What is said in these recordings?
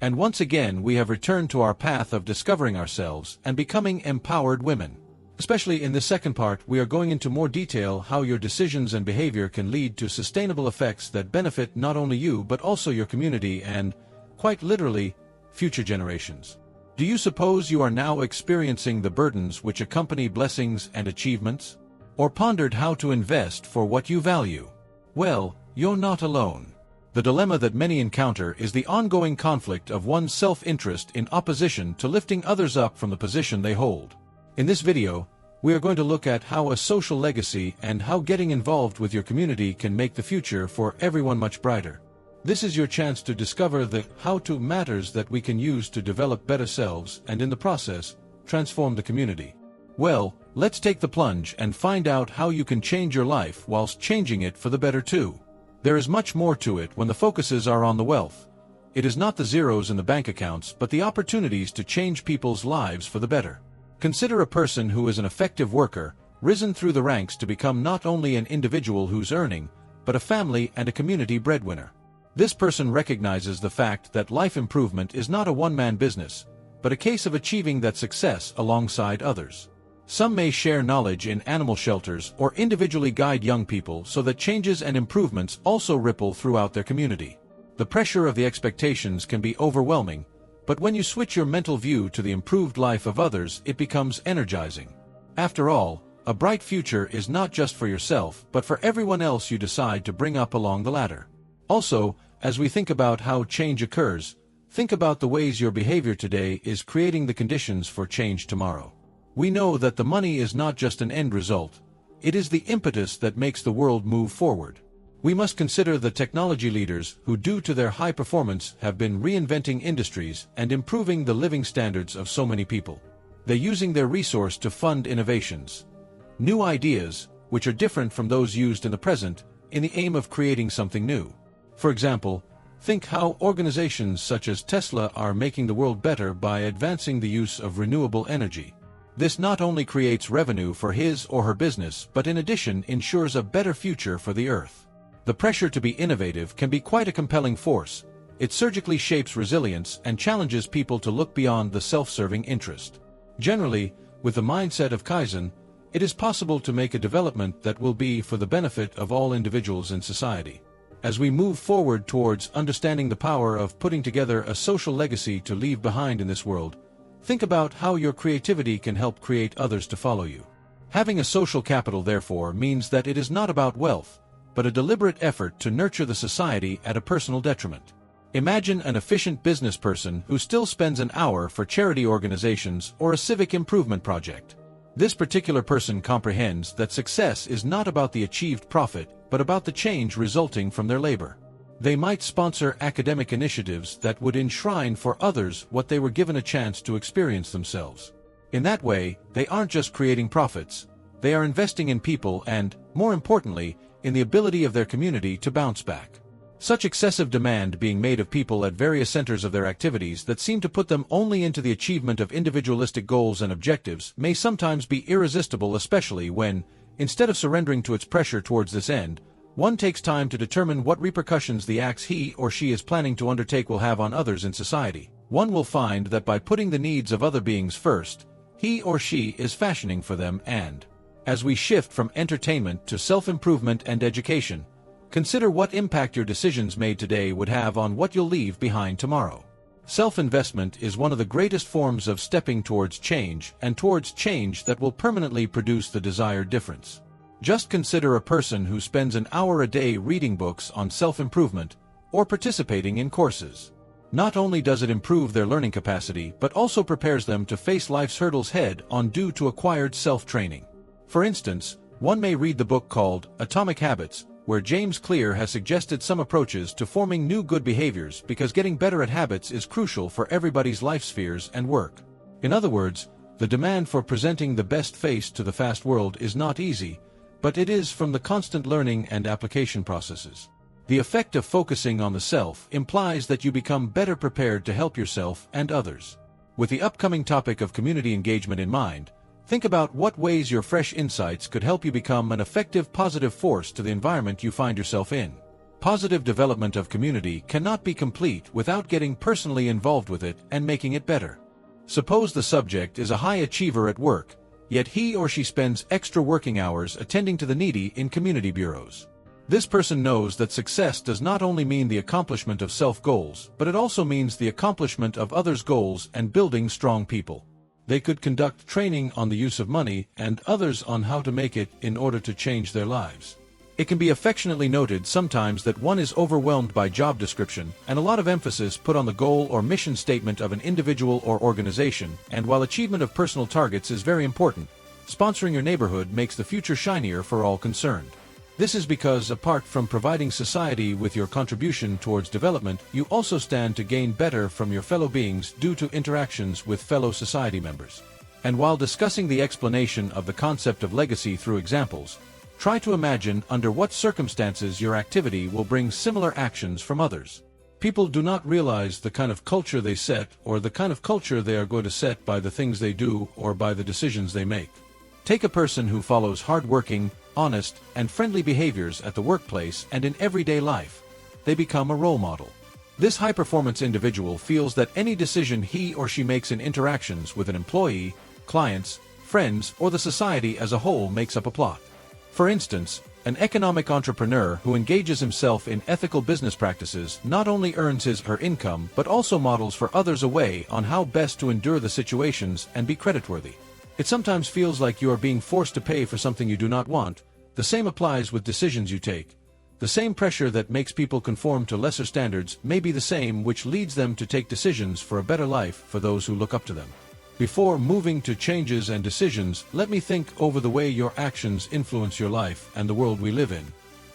And once again we have returned to our path of discovering ourselves and becoming empowered women. Especially in this second part, we are going into more detail how your decisions and behavior can lead to sustainable effects that benefit not only you but also your community and, quite literally, future generations. Do you suppose you are now experiencing the burdens which accompany blessings and achievements? Or pondered how to invest for what you value? Well, you're not alone. The dilemma that many encounter is the ongoing conflict of one's self-interest in opposition to lifting others up from the position they hold. In this video, we are going to look at how a social legacy and how getting involved with your community can make the future for everyone much brighter. This is your chance to discover the how-to matters that we can use to develop better selves and in the process, transform the community. Well, let's take the plunge and find out how you can change your life whilst changing it for the better too. There is much more to it when the focuses are on the wealth. It is not the zeros in the bank accounts but the opportunities to change people's lives for the better. Consider a person who is an effective worker, risen through the ranks to become not only an individual who's earning, but a family and a community breadwinner. This person recognizes the fact that life improvement is not a one-man business, but a case of achieving that success alongside others. Some may share knowledge in animal shelters or individually guide young people so that changes and improvements also ripple throughout their community. The pressure of the expectations can be overwhelming, but when you switch your mental view to the improved life of others, it becomes energizing. After all, a bright future is not just for yourself, but for everyone else you decide to bring up along the ladder. Also, as we think about how change occurs, think about the ways your behavior today is creating the conditions for change tomorrow. We know that the money is not just an end result, it is the impetus that makes the world move forward. We must consider the technology leaders who, due to their high performance, have been reinventing industries and improving the living standards of so many people. They're using their resource to fund innovations, new ideas, which are different from those used in the present, in the aim of creating something new. For example, think how organizations such as Tesla are making the world better by advancing the use of renewable energy. This not only creates revenue for his or her business, but in addition ensures a better future for the Earth. The pressure to be innovative can be quite a compelling force. It surgically shapes resilience and challenges people to look beyond the self-serving interest. Generally, with the mindset of Kaizen, it is possible to make a development that will be for the benefit of all individuals in society. As we move forward towards understanding the power of putting together a social legacy to leave behind in this world, think about how your creativity can help create others to follow you. Having a social capital, therefore, means that it is not about wealth, but a deliberate effort to nurture the society at a personal detriment. Imagine an efficient business person who still spends an hour for charity organizations or a civic improvement project. This particular person comprehends that success is not about the achieved profit, but about the change resulting from their labor. They might sponsor academic initiatives that would enshrine for others what they were given a chance to experience themselves. In that way, they aren't just creating profits, they are investing in people and, more importantly, in the ability of their community to bounce back. Such excessive demand being made of people at various centers of their activities that seem to put them only into the achievement of individualistic goals and objectives may sometimes be irresistible, especially when, instead of surrendering to its pressure towards this end, one takes time to determine what repercussions the acts he or she is planning to undertake will have on others in society. One will find that by putting the needs of other beings first, he or she is fashioning for them. And as we shift from entertainment to self-improvement and education, consider what impact your decisions made today would have on what you'll leave behind tomorrow. Self-investment is one of the greatest forms of stepping towards change, and towards change that will permanently produce the desired difference. Just consider a person who spends an hour a day reading books on self-improvement or participating in courses. Not only does it improve their learning capacity, but also prepares them to face life's hurdles head-on due to acquired self-training. For instance, one may read the book called Atomic Habits, where James Clear has suggested some approaches to forming new good behaviors because getting better at habits is crucial for everybody's life spheres and work. In other words, the demand for presenting the best face to the fast world is not easy, but it is from the constant learning and application processes. The effect of focusing on the self implies that you become better prepared to help yourself and others. With the upcoming topic of community engagement in mind, think about what ways your fresh insights could help you become an effective positive force to the environment you find yourself in. Positive development of community cannot be complete without getting personally involved with it and making it better. Suppose the subject is a high achiever at work, yet he or she spends extra working hours attending to the needy in community bureaus. This person knows that success does not only mean the accomplishment of self-goals, but it also means the accomplishment of others' goals and building strong people. They could conduct training on the use of money and others on how to make it in order to change their lives. It can be affectionately noted sometimes that one is overwhelmed by job description and a lot of emphasis put on the goal or mission statement of an individual or organization, and while achievement of personal targets is very important, sponsoring your neighborhood makes the future shinier for all concerned. This is because, apart from providing society with your contribution towards development, you also stand to gain better from your fellow beings due to interactions with fellow society members. And while discussing the explanation of the concept of legacy through examples, try to imagine under what circumstances your activity will bring similar actions from others. People do not realize the kind of culture they set or the kind of culture they are going to set by the things they do or by the decisions they make. Take a person who follows hard-working, honest, and friendly behaviors at the workplace and in everyday life. They become a role model. This high-performance individual feels that any decision he or she makes in interactions with an employee, clients, friends, or the society as a whole makes up a plot. For instance, an economic entrepreneur who engages himself in ethical business practices not only earns his or her income but also models for others a way on how best to endure the situations and be creditworthy. It sometimes feels like you are being forced to pay for something you do not want. The same applies with decisions you take. The same pressure that makes people conform to lesser standards may be the same which leads them to take decisions for a better life for those who look up to them. Before moving to changes and decisions, let me think over the way your actions influence your life and the world we live in.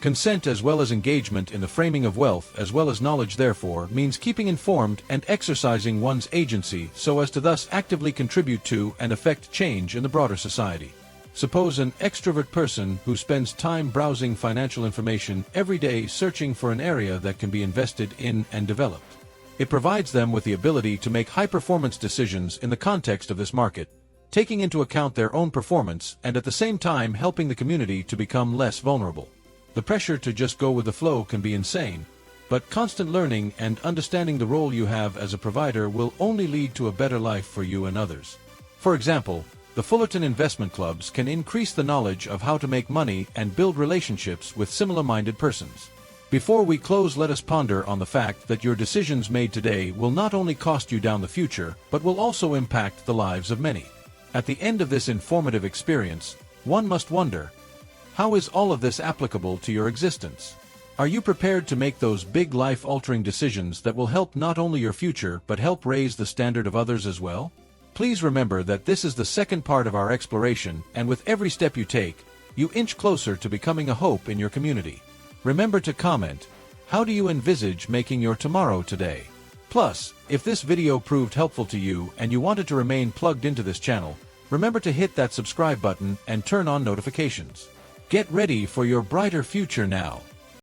Consent as well as engagement in the framing of wealth as well as knowledge therefore means keeping informed and exercising one's agency so as to thus actively contribute to and affect change in the broader society. Suppose an extrovert person who spends time browsing financial information every day searching for an area that can be invested in and developed. It provides them with the ability to make high-performance decisions in the context of this market, taking into account their own performance and at the same time helping the community to become less vulnerable. The pressure to just go with the flow can be insane, but constant learning and understanding the role you have as a provider will only lead to a better life for you and others. For example, the Fullerton investment clubs can increase the knowledge of how to make money and build relationships with similar-minded persons. Before we close, let us ponder on the fact that your decisions made today will not only cost you down the future, but will also impact the lives of many. At the end of this informative experience, one must wonder, how is all of this applicable to your existence? Are you prepared to make those big life-altering decisions that will help not only your future but help raise the standard of others as well? Please remember that this is the second part of our exploration, and with every step you take, you inch closer to becoming a hope in your community. Remember to comment, how do you envisage making your tomorrow today? Plus, if this video proved helpful to you and you wanted to remain plugged into this channel, remember to hit that subscribe button and turn on notifications. Get ready for your brighter future now.